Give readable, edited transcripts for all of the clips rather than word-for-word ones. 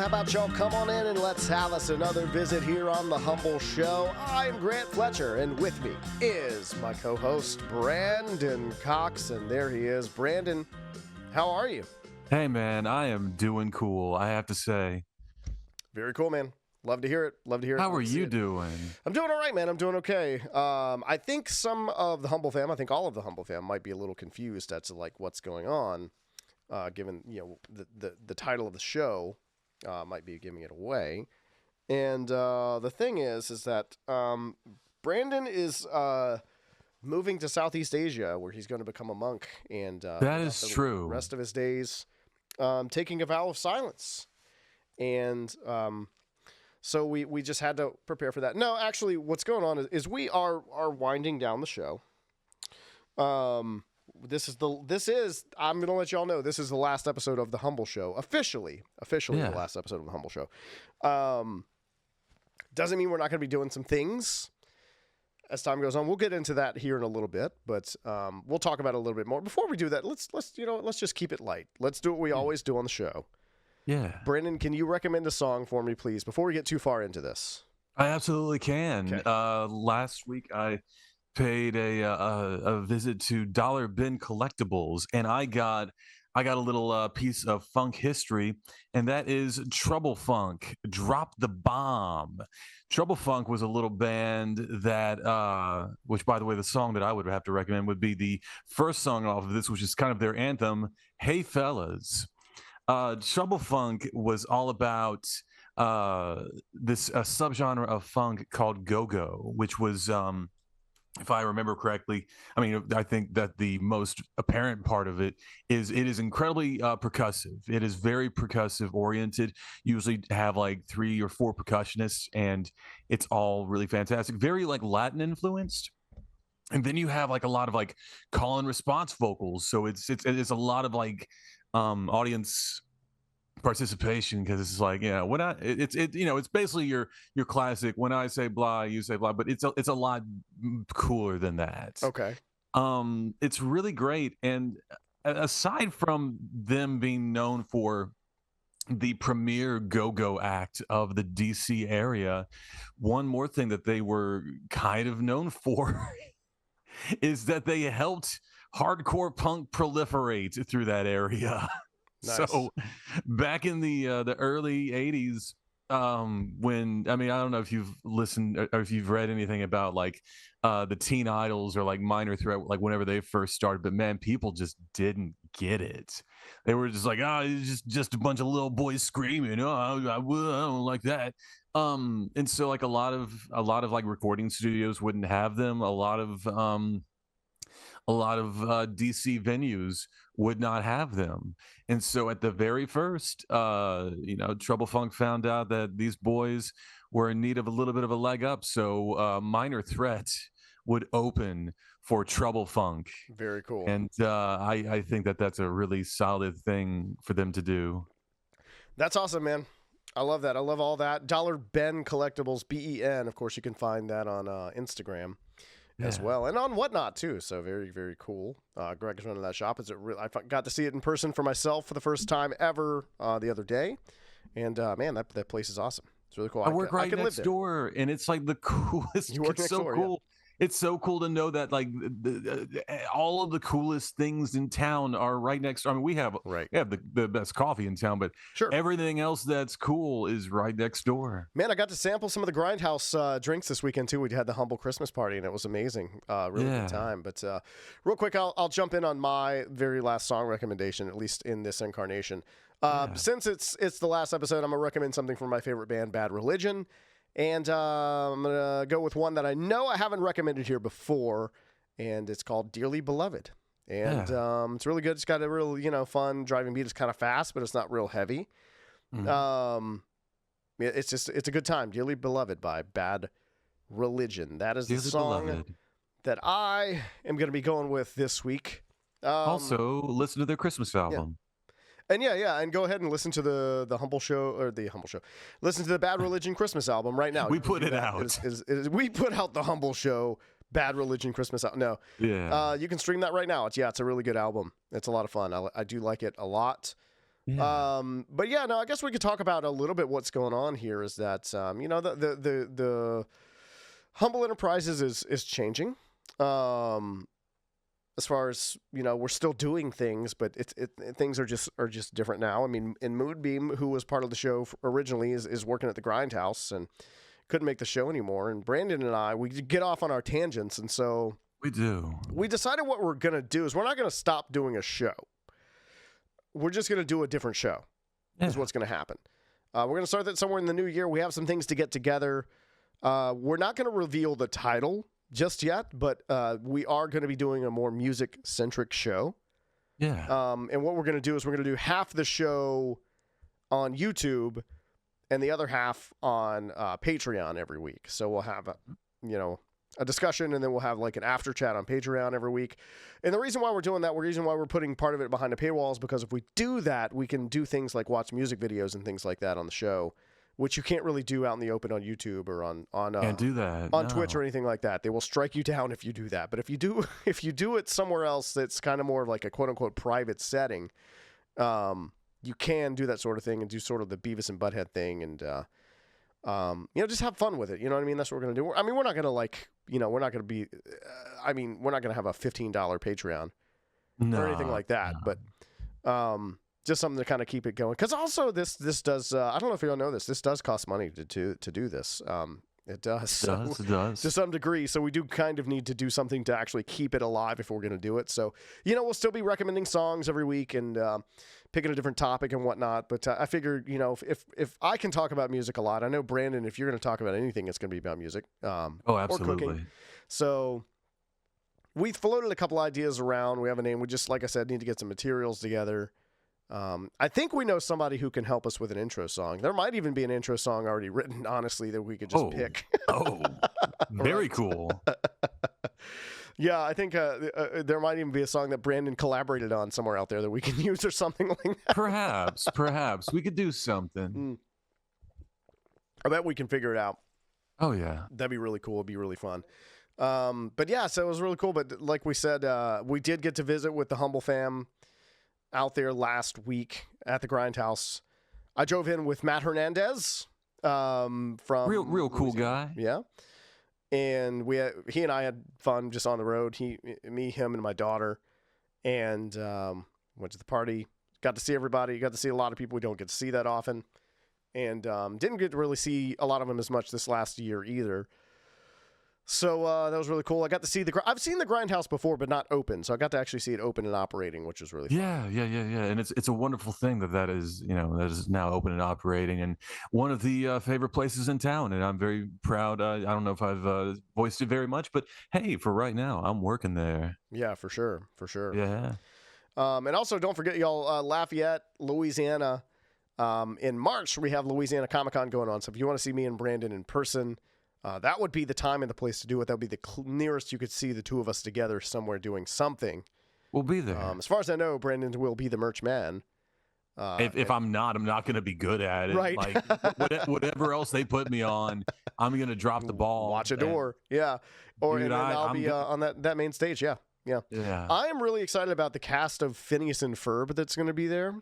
How about y'all come on in and let's have us another visit here on the Humbl Show. I'm Grant Fletcher, and with me is my co-host, Brandon Cox, and there he is. Brandon, how are you? Hey, man, I am doing cool, I have to say. Very cool, man. Love to hear it. How are you doing? I'm doing all right, man. I'm doing okay. I think some of the Humbl fam, I think all of the Humbl fam might be a little confused as to like what's going on, given the title of the show might be giving it away. And the thing is that Brandon is moving to Southeast Asia, where he's going to become a monk, and that is true. The rest of his days, taking a vow of silence, and so we just had to prepare for that. No, actually, what's going on is we are winding down the show. This is I'm gonna let y'all know this is the last episode of the Humbl Show, officially the last episode of the Humbl Show. Doesn't mean we're not gonna be doing some things as time goes on. We'll get into that here in a little bit, but we'll talk about it a little bit more. Before we do that, let's just keep it light. Let's do what we always do on the show. Yeah. Brandon, can you recommend a song for me, please, before we get too far into this? I absolutely can. Okay. Last week I paid a visit to Dollar Bin Collectibles, and I got a little piece of funk history, and that is Trouble Funk, Drop the Bomb. Trouble Funk was a little band that, which, by the way, the song that I would have to recommend would be the first song off of this, which is kind of their anthem, Hey Fellas. Trouble Funk was all about this subgenre of funk called go-go, which was, if I remember correctly, I mean, I think that the most apparent part of it is incredibly percussive. It is very percussive oriented. Usually have like 3 or 4 percussionists, and it's all really fantastic. Very like Latin influenced. And then you have like a lot of like call and response vocals. So it's a lot of like audience participation, because it's like, when it's basically your classic when I say blah you say blah, but it's a lot cooler than that. Okay. It's really great. And aside from them being known for the premier go-go act of the DC area, one more thing that they were kind of known for is that they helped hardcore punk proliferate through that area. Nice. So back in the early 80s, when, I mean, I don't know if you've listened or if you've read anything about like the Teen Idols or like Minor Threat, like whenever they first started, but man, people just didn't get it. They were just like, it's just a bunch of little boys screaming. I don't like that. And so like a lot of like recording studios wouldn't have them. A lot of DC venues would not have them. And so at the very first, Trouble Funk found out that these boys were in need of a little bit of a leg up. So Minor Threat would open for Trouble Funk. Very cool. And I think that that's a really solid thing for them to do. That's awesome, man. I love that. I love all that. Dollar Ben Collectibles, BEN. Of course, you can find that on Instagram. As well, and on Whatnot too. So very, very cool. Greg's running that shop. I got to see it in person for myself for the first time ever the other day, and man, that place is awesome. It's really cool. I work right next door, and it's like the coolest. You work next door, cool. Yeah. It's so cool to know that like all of the coolest things in town are right next door. I mean, we have the best coffee in town, but sure, everything else that's cool is right next door. Man, I got to sample some of the Grindhouse drinks this weekend too. We had the Humbl Christmas party, and it was amazing. Really good time. But real quick, I'll jump in on my very last song recommendation, at least in this incarnation. Since it's the last episode, I'm gonna recommend something from my favorite band, Bad Religion. And I'm going to go with one that I know I haven't recommended here before, and it's called Dearly Beloved. And it's really good. It's got a real, fun driving beat. It's kind of fast, but it's not real heavy. Mm-hmm. It's a good time. Dearly Beloved by Bad Religion. That is the song that I am going to be going with this week. Also, listen to their Christmas album. And and go ahead and listen to the Humbl Show. Listen to the Bad Religion Christmas album right now. We put it out. We put out the Humbl Show Bad Religion Christmas album. No, yeah. You can stream that right now. It's a really good album. It's a lot of fun. I do like it a lot. Yeah. But yeah, no, I guess we could talk about a little bit what's going on here. Is that the Humble Enterprises is changing. As far as we're still doing things, but things are just different now. I mean, in Moonbeam, who was part of the show originally, is working at the Grindhouse and couldn't make the show anymore. And Brandon and I, we get off on our tangents, and so we decided what we're gonna do is we're not gonna stop doing a show. We're just gonna do a different show. Is what's gonna happen. We're gonna start that somewhere in the new year. We have some things to get together. We're not gonna reveal the title just yet, but we are going to be doing a more music-centric show. Yeah. And what we're going to do is we're going to do half the show on YouTube and the other half on Patreon every week. So we'll have a discussion, and then we'll have like an after chat on Patreon every week. And the reason why we're doing that, the reason why we're putting part of it behind the paywall is because if we do that, we can do things like watch music videos and things like that on the show, which you can't really do out in the open on YouTube or on can't do that on Twitch or anything like that. They will strike you down if you do that. But if you do it somewhere else that's kind of more of like a quote unquote private setting, you can do that sort of thing and do sort of the Beavis and Butthead thing and just have fun with it. You know what I mean? That's what we're gonna do. I mean, we're not gonna we're not gonna be. We're not gonna have a $15 Patreon or anything like that. No. But just something to kind of keep it going. Because also this does, I don't know if you all know this does cost money to do this. It does. It does. To some degree. So we do kind of need to do something to actually keep it alive if we're going to do it. So, we'll still be recommending songs every week and picking a different topic and whatnot. But I figured, if I can talk about music a lot, I know, Brandon, if you're going to talk about anything, it's going to be about music. Oh, absolutely. Or cooking. So we floated a couple ideas around. We have a name. We just, like I said, need to get some materials together. I think we know somebody who can help us with an intro song. There might even be an intro song already written, honestly, that we could just pick. Very cool. Yeah, I think there might even be a song that Brandon collaborated on somewhere out there that we can use or something like that. Perhaps. We could do something. I bet we can figure it out. Oh, yeah. That'd be really cool. It'd be really fun. But yeah, so it was really cool. But like we said, we did get to visit with the Humble fam out there last week at the Grindhouse. I drove in with Matt Hernandez from real cool guy. Yeah. And he and I had fun just on the road. Me, him, and my daughter. And went to the party. Got to see everybody. Got to see a lot of people we don't get to see that often. And didn't get to really see a lot of them as much this last year either. So that was really cool. I got to see I've seen the Grindhouse before, but not open. So I got to actually see it open and operating, which was really fun. Yeah. And it's a wonderful thing that is now open and operating, and one of the favorite places in town. And I'm very proud. I don't know if I've voiced it very much, but hey, for right now, I'm working there. Yeah, for sure. Yeah. And also, don't forget, y'all, Lafayette, Louisiana. In March, we have Louisiana Comic-Con going on. So if you want to see me and Brandon in person, that would be the time and the place to do it. That would be the nearest you could see the two of us together somewhere doing something. We'll be there. As far as I know, Brandon will be the merch man. If I'm not going to be good at it. Right. Like whatever else they put me on, I'm going to drop the ball. Watch a door. Yeah. Or dude, and then I'll be on that main stage. Yeah. I am really excited about the cast of Phineas and Ferb that's going to be there.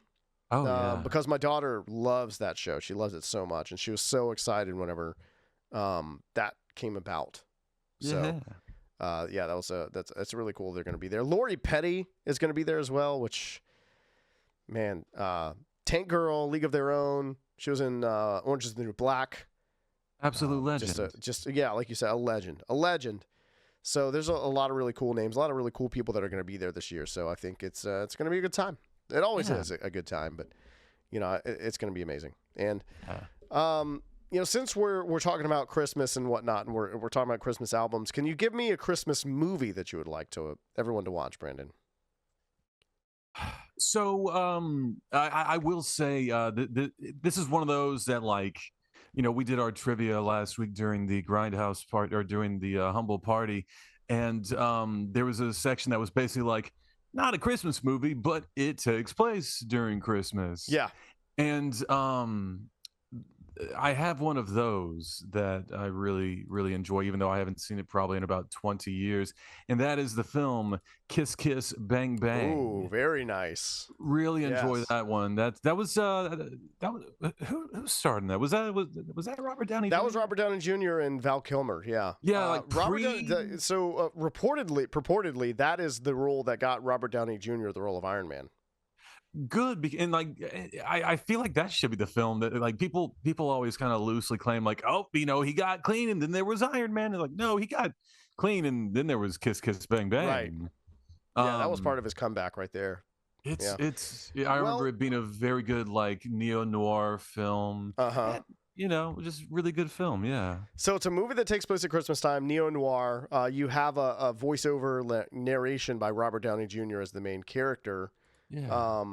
Oh, yeah. Because my daughter loves that show. She loves it so much, and she was so excited whenever that came about. So that's really cool. They're going to be there. Lori Petty is going to be there as well, which, man, Tank Girl, League of Their Own. She was in Orange is the New Black. Absolute legend. Like you said, a legend. So there's a lot of really cool names, a lot of really cool people that are going to be there this year. So I think it's going to be a good time. It always is a good time, but it's going to be amazing. And since we're talking about Christmas and whatnot, and we're talking about Christmas albums, can you give me a Christmas movie that you would like everyone to watch, Brandon? So I will say this is one of those that, like, we did our trivia last week during the Grindhouse part, or during the Humble party, and there was a section that was basically like, not a Christmas movie, but it takes place during Christmas. Yeah. And I have one of those that I really, really enjoy, even though I haven't seen it probably in about 20 years. And that is the film Kiss Kiss Bang Ooh, Bang. very nice. Really enjoy Yes. that one. That was who starred in that? Was that Robert Downey That was Jr.? Robert Downey Jr. and Val Kilmer. Yeah. Yeah, like Robert Downey. Purportedly, that is the role that got Robert Downey Jr. the role of Iron Man. good and like I feel like that should be the film that like people always kind of loosely claim like, oh, he got clean and then there was Iron Man. And like, no, he got clean and then there was Kiss Kiss Bang Right. Bang. Yeah, that was part of his comeback right there. Yeah. I remember it being a very good like neo-noir film. Uh-huh. And, just really good film. Yeah. So it's a movie that takes place at Christmas time, neo-noir. You have a voiceover narration by Robert Downey Jr. as the main character. Yeah.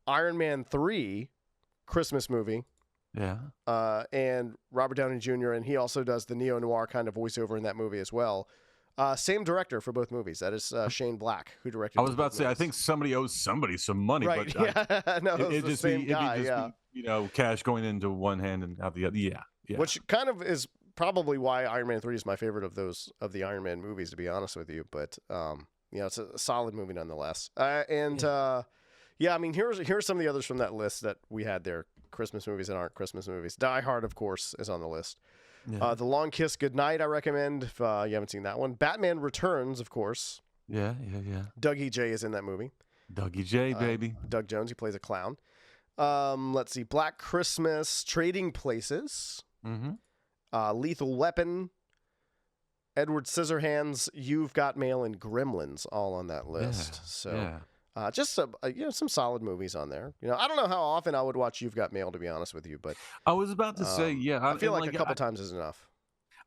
Iron Man 3, Christmas movie. Yeah. And Robert Downey Jr., and he also does the neo-noir kind of voiceover in that movie as well. Same director for both movies. That is Shane Black, who directed. I was about to say, I think somebody owes somebody some money, right? But Yeah, no, it's the same guy. Be, cash going into one hand and out the other. Yeah, yeah. Which kind of is probably why Iron Man 3 is my favorite of the Iron Man movies, to be honest with you. But it's a solid movie nonetheless. I mean, here's some of the others from that list that we had there. Christmas movies that aren't Christmas movies. Die Hard, of course, is on the list. Yeah. The Long Kiss Goodnight, I recommend if you haven't seen that one. Batman Returns, of course. Yeah. Dougie J is in that movie. Dougie J, baby. Doug Jones, he plays a clown. Let's see. Black Christmas, Trading Places, Lethal Weapon, Edward Scissorhands, You've Got Mail, and Gremlins, all on that list. Just some solid movies on there. I don't know how often I would watch You've Got Mail, to be honest with you, but I was about to say, I feel like a couple times is enough.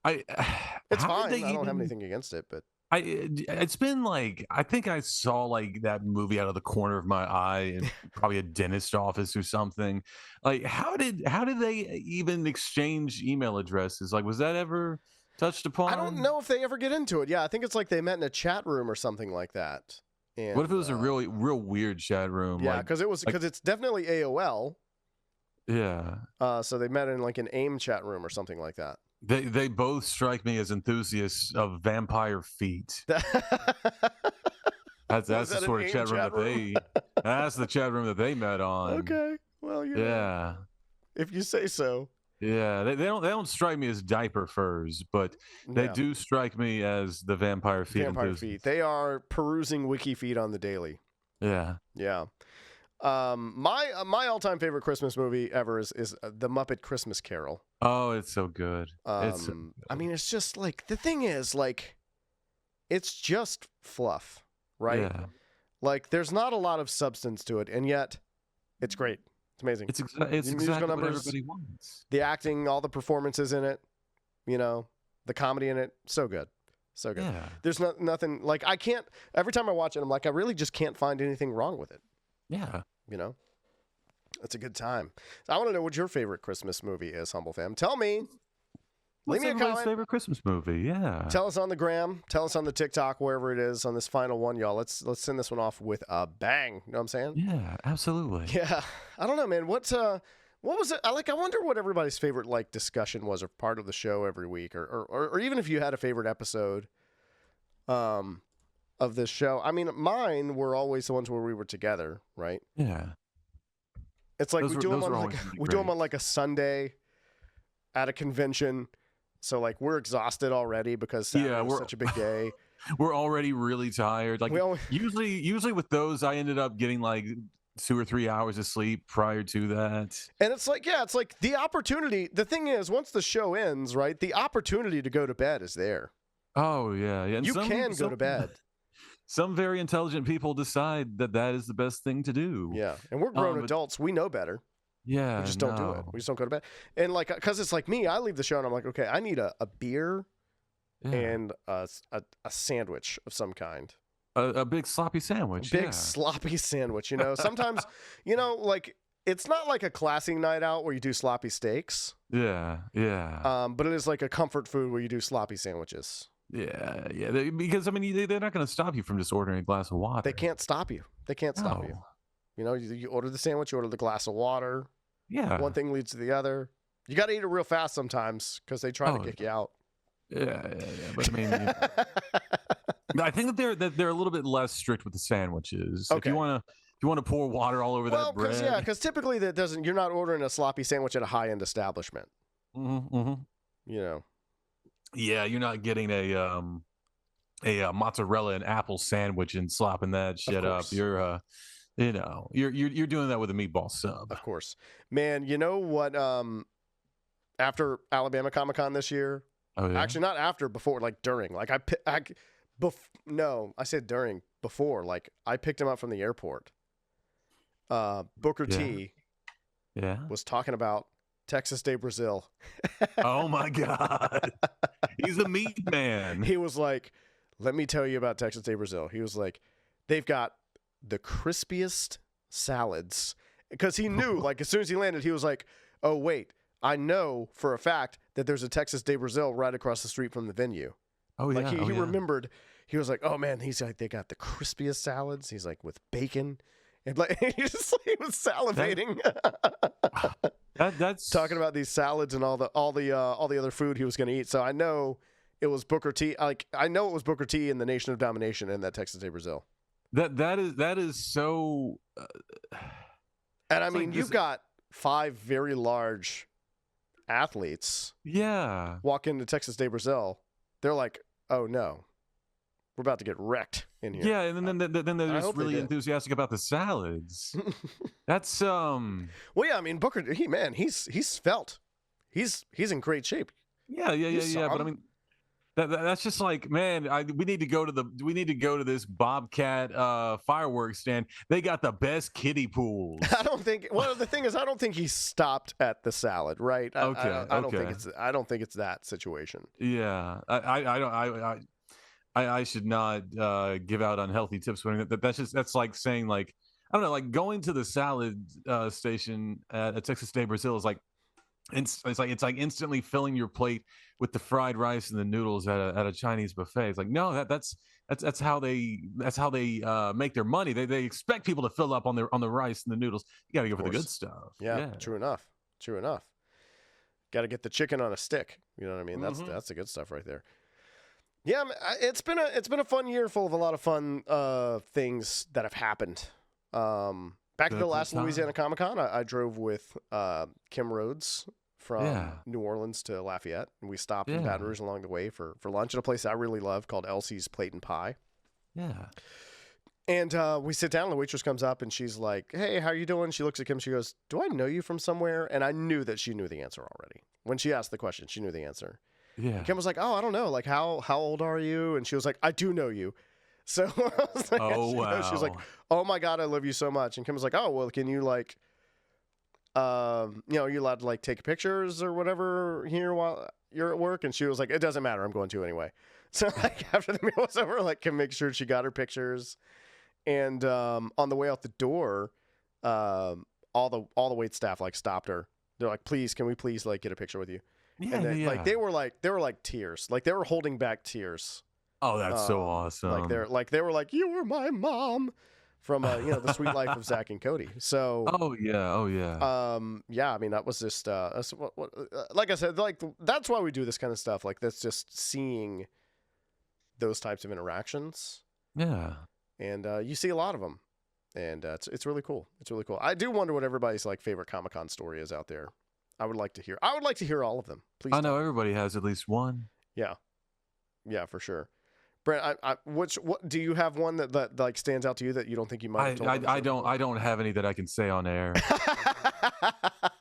It's fine. I don't have anything against it, but it's been like, I think I saw like that movie out of the corner of my eye in probably a dentist office or something. Like, how did they even exchange email addresses? Like, was that ever touched upon? I don't know if they ever get into it. Yeah, I think it's like they met in a chat room or something like that. And, what if it was a real weird chat room? Yeah, because it's definitely AOL. Yeah. So they met in like an AIM chat room or something like that. They both strike me as enthusiasts of vampire feet. That's the sort of chat room that's the chat room that they met on. Okay. Well, if you say so. Yeah, they don't strike me as diaper furs, but they do strike me as the vampire feet. Vampire feet. They are perusing wiki feed on the daily. Yeah. Yeah. My all-time favorite Christmas movie ever is The Muppet Christmas Carol. Oh, it's so good. I mean, it's just like, the thing is, like, it's just fluff, right? Yeah. Like, there's not a lot of substance to it, and yet it's great. It's amazing. It's exactly what everybody wants. The acting, all the performances in it, the comedy in it, so good. So good. Yeah. There's nothing, like, every time I watch it, I'm like, I really just can't find anything wrong with it. Yeah. It's a good time. I want to know what your favorite Christmas movie is, Humble Fam. Tell me. What's Leave me a comment. Favorite Christmas movie? Yeah. Tell us on the gram. Tell us on the TikTok, wherever it is, on this final one, y'all. Let's send this one off with a bang. You know what I'm saying? Yeah, absolutely. Yeah. I don't know, man. What was it? I wonder what everybody's favorite discussion was, or part of the show every week, or even if you had a favorite episode of this show. I mean, mine were always the ones where we were together, right? Yeah. It's like we do them on like a Sunday at a convention. So like we're exhausted already because Saturday was such a big day. We're already really tired. Like usually with those, I ended up getting like 2 or 3 hours of sleep prior to that. And it's like the opportunity. The thing is, once the show ends, right, the opportunity to go to bed is there. Oh yeah, yeah. And you can go to bed. Some very intelligent people decide that is the best thing to do. Yeah, and we're grown adults. We know better. Yeah, we just don't do it. We just don't go to bed. And like, because it's like me, I leave the show and I'm like, okay, I need a beer and a sandwich of some kind. A big sloppy sandwich. Big sloppy sandwich. Sometimes, like it's not like a classy night out where you do sloppy steaks. Yeah, yeah. But it is like a comfort food where you do sloppy sandwiches. Yeah, yeah. Because I mean, they're not going to stop you from just ordering a glass of water. They can't stop you. You order the sandwich, you order the glass of water. Yeah. One thing leads to the other. You got to eat it real fast sometimes because they try to kick you out. Yeah. But I mean, I think that they're a little bit less strict with the sandwiches. Okay. If you want to pour water all over that bread. Because typically you're not ordering a sloppy sandwich at a high end establishment. Mm-hmm. You know. Yeah, you're not getting a mozzarella and apple sandwich and slopping that shit up. You're you're doing that with a meatball sub. Of course, man. You know what? After Alabama Comic-Con this year, actually not after, before, like during, like I said during, before, like I picked him up from the airport. Booker T. was talking about Texas de Brazil. Oh my God. He's a meat man. He was like, let me tell you about Texas de Brazil. He was like, they've got the crispiest salads. Because he knew, like, as soon as he landed, he was like, oh, wait, I know for a fact that there's a Texas de Brazil right across the street from the venue. Oh, yeah. Like, he remembered, he was like, oh, man, he's like, they got the crispiest salads. He's like, with bacon. And like, he was salivating. That's talking about these salads and all the other food he was going to eat. So I know it was Booker T. Like, I know it was Booker T in the Nation of Domination in that Texas de Brazil. That is so. And I mean, you've got 5 very large athletes. Yeah. Walk into Texas de Brazil. They're like, oh no, we're about to get wrecked in here. Yeah, and then they're just really enthusiastic about the salads. That's Well, yeah, I mean, Booker, he's felt. He's in great shape. Yeah. But I mean, that's just like, man, we need to go to this Bobcat fireworks stand. They got the best kiddie pools. I don't think. Well, the thing is, I don't think he stopped at the salad, right? I don't think it's that situation. Yeah, I should not give out unhealthy tips when that's like saying, like, I don't know, like going to the salad station at Texas de Brazil is like it's like instantly filling your plate with the fried rice and the noodles at a Chinese buffet. It's like, no, that's how they make their money. They expect people to fill up on the rice and the noodles. You got to go for the good stuff. Yeah, true enough. Got to get the chicken on a stick. You know what I mean? That's the good stuff right there. Yeah, it's been a fun year full of a lot of fun things that have happened. Back to the last Louisiana Comic-Con, I drove with Kim Rhodes from New Orleans to Lafayette, and we stopped in Baton Rouge along the way for lunch at a place I really love called Elsie's Plate and Pie. Yeah. And we sit down, and the waitress comes up, and she's like, hey, how are you doing? She looks at Kim, she goes, do I know you from somewhere? And I knew that she knew the answer already. When she asked the question, she knew the answer. Yeah. And Kim was like, oh, I don't know. Like, how old are you? And she was like, I do know you. So I was like, wow. She was like, oh my God, I love you so much. And Kim was like, oh, well, can you like, are you allowed to like take pictures or whatever here while you're at work? And she was like, it doesn't matter. I'm going to anyway. So like after the meal was over, like Kim make sure she got her pictures. And on the way out the door, all the wait staff like stopped her. They're like, please, can we please like get a picture with you? Yeah, and then, like they were like tears. Like they were holding back tears. Oh, that's so awesome. They were like, you were my mom from The Sweet Life of Zach and Cody. So Oh yeah. Yeah, I mean that was just like I said, like that's why we do this kind of stuff. Like that's just seeing those types of interactions. Yeah. And you see a lot of them. And it's really cool. It's really cool. I do wonder what everybody's like favorite Comic-Con story is out there. I would like to hear all of them. Please. I know everybody has at least one. Yeah. Yeah, for sure. Brent, what do you have one that like stands out to you that you don't think you might have told I don't have any that I can say on air.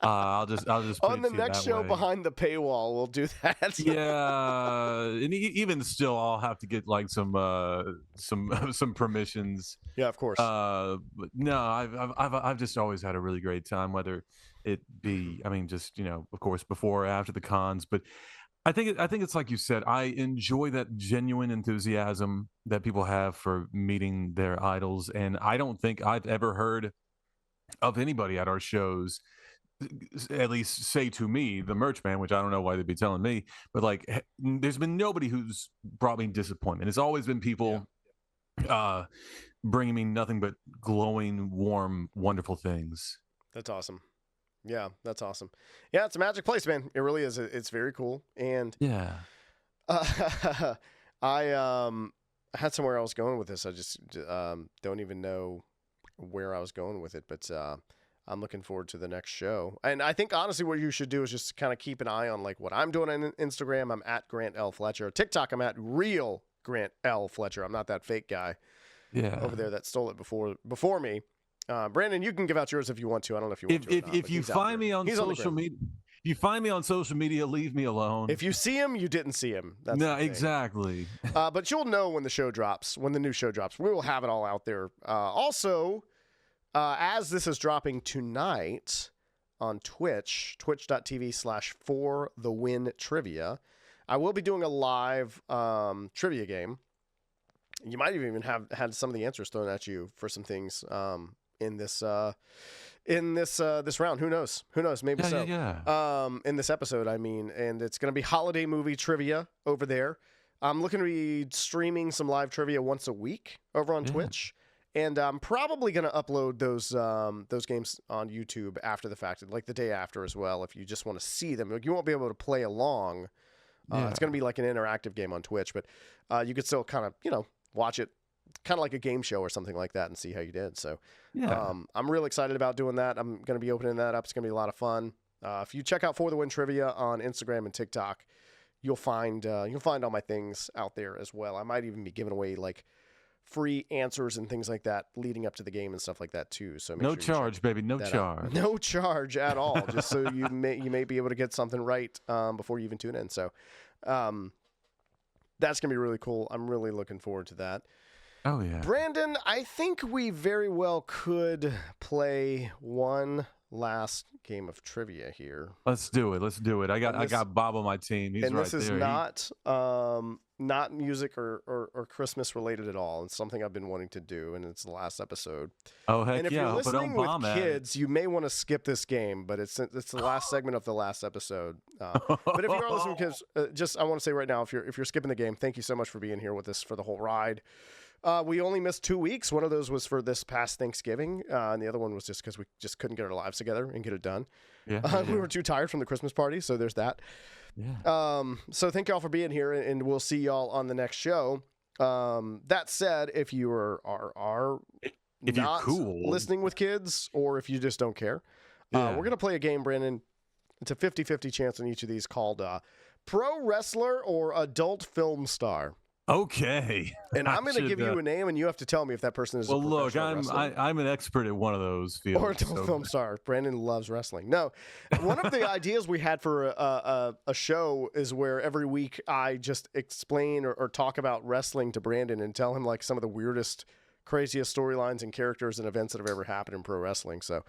I'll just put on the next show way. Behind the paywall we'll do that. Yeah, and even still I'll have to get like some permissions. Yeah, of course. But no, I've just always had a really great time, whether it be, I mean, just of course before or after the cons, but I think it's like you said. I enjoy that genuine enthusiasm that people have for meeting their idols, and I don't think I've ever heard of anybody at our shows, at least say to me, the merch man, which I don't know why they'd be telling me, but like, there's been nobody who's brought me disappointment. It's always been people bringing me nothing but glowing, warm, wonderful things. That's awesome. Yeah, that's awesome. Yeah, it's a magic place, man. It really is. It's very cool. And Yeah. I had somewhere I was going with this. I just don't even know where I was going with it, but I'm looking forward to the next show. And I think honestly what you should do is just kind of keep an eye on like what I'm doing on Instagram. I'm at Grant L. Fletcher. TikTok, I'm at real Grant L. Fletcher. I'm not that fake guy over there that stole it before me. Brandon, you can give out yours if you want to. I don't know if you want to. If you find me on social media, you find me on social media, leave me alone. If you see him, you didn't see him. That's no, exactly. But you'll know when the show drops, when the new show drops. We will have it all out there. Also, as this is dropping tonight on Twitch, twitch.tv/forthewintrivia, I will be doing a live trivia game. You might even have had some of the answers thrown at you for some things in this round. Who knows? Maybe so. Yeah. In this episode, I mean, and it's going to be holiday movie trivia over there. I'm looking to be streaming some live trivia once a week over on Twitch. And I'm probably going to upload those games on YouTube after the fact, like the day after as well, if you just want to see them. Like, you won't be able to play along. It's going to be like an interactive game on Twitch, but you could still kind of, watch it kind of like a game show or something like that and see how you did. So I'm really excited about doing that. I'm going to be opening that up. It's going to be a lot of fun. If you check out For the Win Trivia on Instagram and TikTok, you'll find all my things out there as well. I might even be giving away like free answers and things like that leading up to the game and stuff like that too. So no charge, baby, no charge. No charge at all. Just so you may be able to get something right before you even tune in. So that's gonna be really cool. I'm really looking forward to that. Oh yeah, Brandon, I think we very well could play one last game of trivia here. Let's do it. I got Bob on my team. He's right there. And this is not music or Christmas related at all. It's something I've been wanting to do, and it's the last episode. Oh heck yeah! And if you're listening with kids, you may want to skip this game, but it's the last segment of the last episode. But if you are listening with kids, I want to say right now, if you're skipping the game, thank you so much for being here with us for the whole ride. We only missed 2 weeks. One of those was for this past Thanksgiving, and the other one was just because we just couldn't get our lives together and get it done. We were too tired from the Christmas party, so there's that. Yeah. So thank y'all for being here, and we'll see y'all on the next show. That said, if you are if not you're cool listening with kids, or if you just don't care, we're going to play a game, Brandon. It's a 50-50 chance on each of these called Pro Wrestler or Adult Film Star. Okay. And I'm going to give you a name, and you have to tell me if that person is a professional wrestler. I'm an expert at one of those fields. Or adult film star. Brandon loves wrestling. No, one of the ideas we had for a show is where every week I just explain or talk about wrestling to Brandon and tell him like some of the weirdest, craziest storylines and characters and events that have ever happened in pro wrestling. So,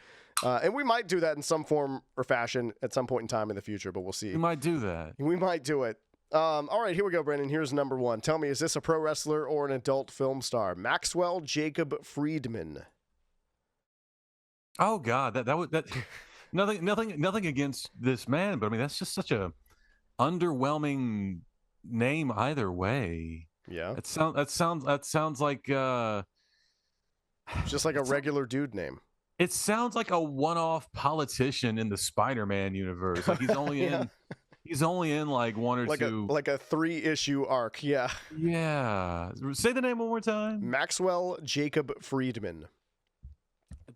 and we might do that in some form or fashion at some point in time in the future, but we'll see. We might do that. We might do it. All right, here we go, Brandon. Here's number one. Tell me, is this a pro wrestler or an adult film star? Maxwell Jacob Friedman. Oh God, that nothing against this man, but I mean that's just such a underwhelming name either way. Yeah, that sounds like just like a regular dude name. It sounds like a one-off politician in the Spider-Man universe. Like he's only in. He's only in like one or two. Like a 3-issue arc, yeah. Yeah. Say the name one more time. Maxwell Jacob Friedman.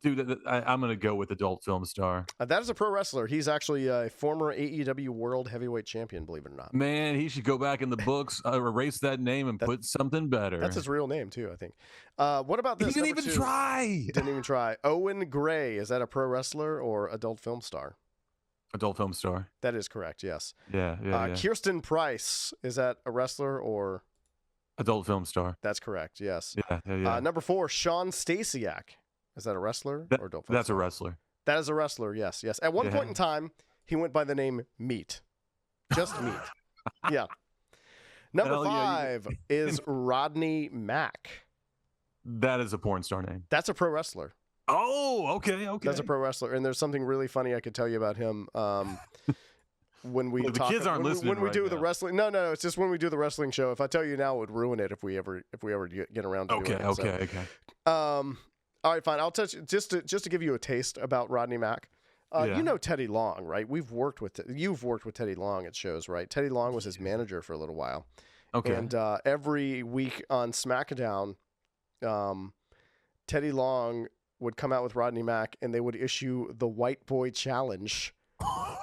Dude, I'm going to go with adult film star. That is a pro wrestler. He's actually a former AEW World Heavyweight Champion, believe it or not. Man, he should go back in the books, erase that name, and put something better. That's his real name, too, I think. What about this? He didn't even try. He didn't even try. Owen Gray. Is that a pro wrestler or adult film star? Adult film star. That is correct, yes. Yeah. Kirsten Price, is that a wrestler or? Adult film star. That's correct, yes. Yeah. Number 4, Sean Stasiak. Is that a wrestler or adult film That's star? a wrestler. That is a wrestler, yes. At one point in time, he went by the name Meat. Just Meat. Yeah. Number 5 is Rodney Mack. That is a porn star name. That's a pro wrestler. Oh, okay. That's a pro wrestler, and there's something really funny I could tell you about him. When we the kids aren't listening when we do right the now. wrestling. No, it's just when we do the wrestling show. If I tell you now, it would ruin it if we ever get around to doing it. Okay. All right, fine. I'll touch just to give you a taste about Rodney Mack. You know Teddy Long, right? You've worked with Teddy Long at shows, right? Teddy Long was his manager for a little while. Okay. And every week on SmackDown, Teddy Long would come out with Rodney Mack, and they would issue the White Boy Challenge,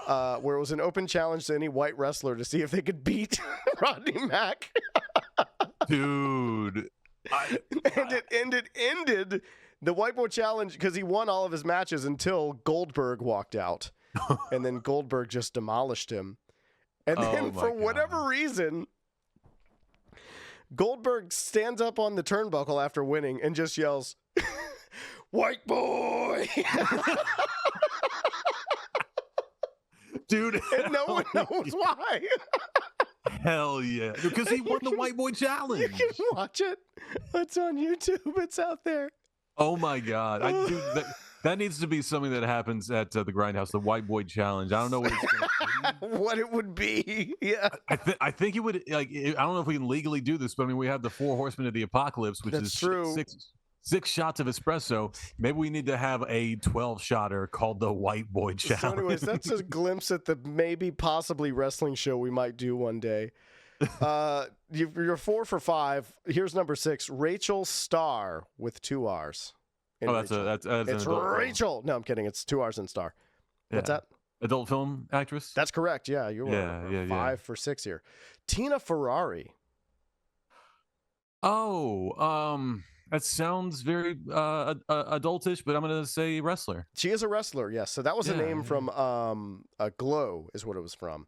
where it was an open challenge to any white wrestler to see if they could beat Rodney Mack. Dude. It ended the White Boy Challenge because he won all of his matches until Goldberg walked out. And then Goldberg just demolished him. And then for whatever reason, Goldberg stands up on the turnbuckle after winning and just yells, "White boy!" Dude. And no one knows why. Hell yeah. Because he won the White Boy Challenge. You can watch it. It's on YouTube. It's out there. Oh my God. That needs to be something that happens at the Grindhouse, the White Boy Challenge. I don't know what it's going to be. What it would be. Yeah. I think it would, like, I don't know if we can legally do this, but I mean, we have the 4 Horsemen of the Apocalypse, which That's is true. six shots of espresso. Maybe we need to have a 12-shotter called the White Boy Challenge. So anyways, that's a glimpse at the maybe possibly wrestling show we might do one day. You're 4 for 5. Here's number 6, Rachel Starr with 2 R's. That's it's Rachel. No, I'm kidding. It's 2 R's and Star. What's that? Adult film actress? That's correct. Yeah, you were 5 for 6 here. Tina Ferrari. That sounds very adultish, but I'm going to say wrestler. She is a wrestler, yes. So that was a name from Glow is what it was from.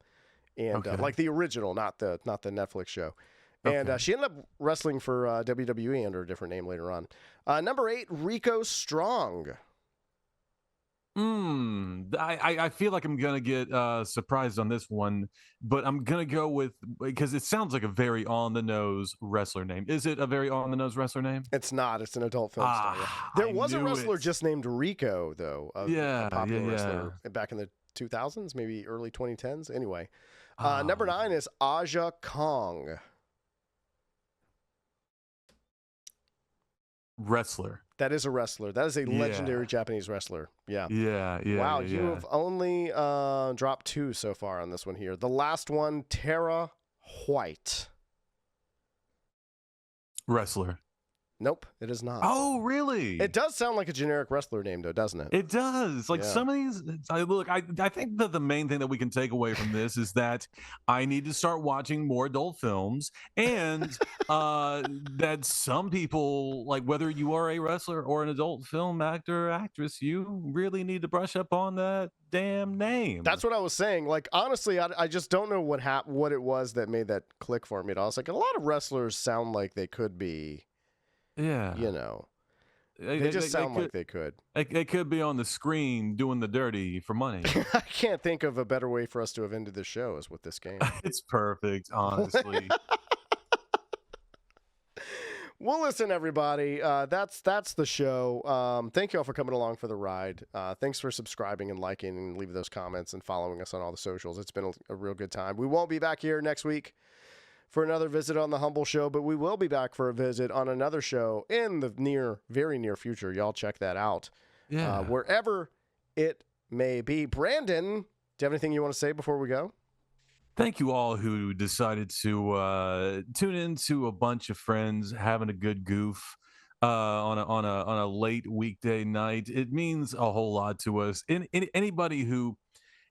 And like the original, not the Netflix show. And she ended up wrestling for WWE under a different name later on. Number 8, Rico Strong. I feel like I'm going to get surprised on this one, but I'm going to go with, because it sounds like a very on-the-nose wrestler name. Is it a very on-the-nose wrestler name? It's not. It's an adult film star. Yeah. There was a wrestler just named Rico, though. A popular wrestler back in the 2000s, maybe early 2010s. Anyway, number 9 is Aja Kong. Wrestler. That is a wrestler. That is a legendary Japanese wrestler. Yeah. Wow, you have only dropped 2 so far on this one here. The last one, Tara White. Wrestler. Nope, it is not. Oh, really? It does sound like a generic wrestler name, though, doesn't it? It does. Like some of these, I think that the main thing that we can take away from this is that I need to start watching more adult films, and that some people, like whether you are a wrestler or an adult film actor or actress, you really need to brush up on that damn name. That's what I was saying. Like, honestly, I just don't know what it was that made that click for me. I was like, a lot of wrestlers sound like they could be. Yeah. You know, they just sound like they could. It could be on the screen doing the dirty for money. I can't think of a better way for us to have ended the show as with this game. It's perfect, honestly. Well, listen, everybody. That's the show. Thank you all for coming along for the ride. Thanks for subscribing and liking and leaving those comments and following us on all the socials. It's been a real good time. We won't be back here next week for another visit on the Humbl Show, but we will be back for a visit on another show in the very near future. Y'all check that out. Yeah. Wherever it may be. Brandon, do you have anything you want to say before we go? Thank you all who decided to tune into a bunch of friends having a good goof on a late weekday night. It means a whole lot to us. Anybody who,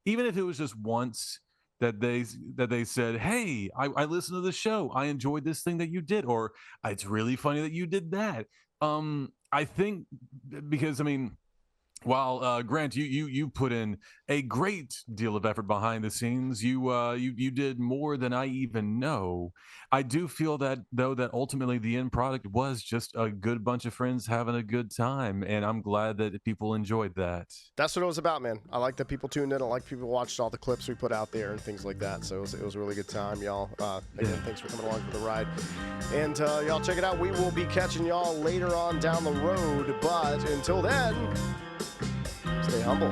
even if it was just once, that they said, hey, I listened to the show. I enjoyed this thing that you did, or it's really funny that you did that. I think because, I mean, while Grant, you put in a great deal of effort behind the scenes, you did more than I even know. I do feel that, though, that ultimately the end product was just a good bunch of friends having a good time, and I'm glad that people enjoyed that. That's what it was about, man. I like that people tuned in. I like people watched all the clips we put out there and things like that. So it was a really good time, y'all. Again, thanks for coming along for the ride. And y'all check it out. We will be catching y'all later on down the road. But until then, stay humble.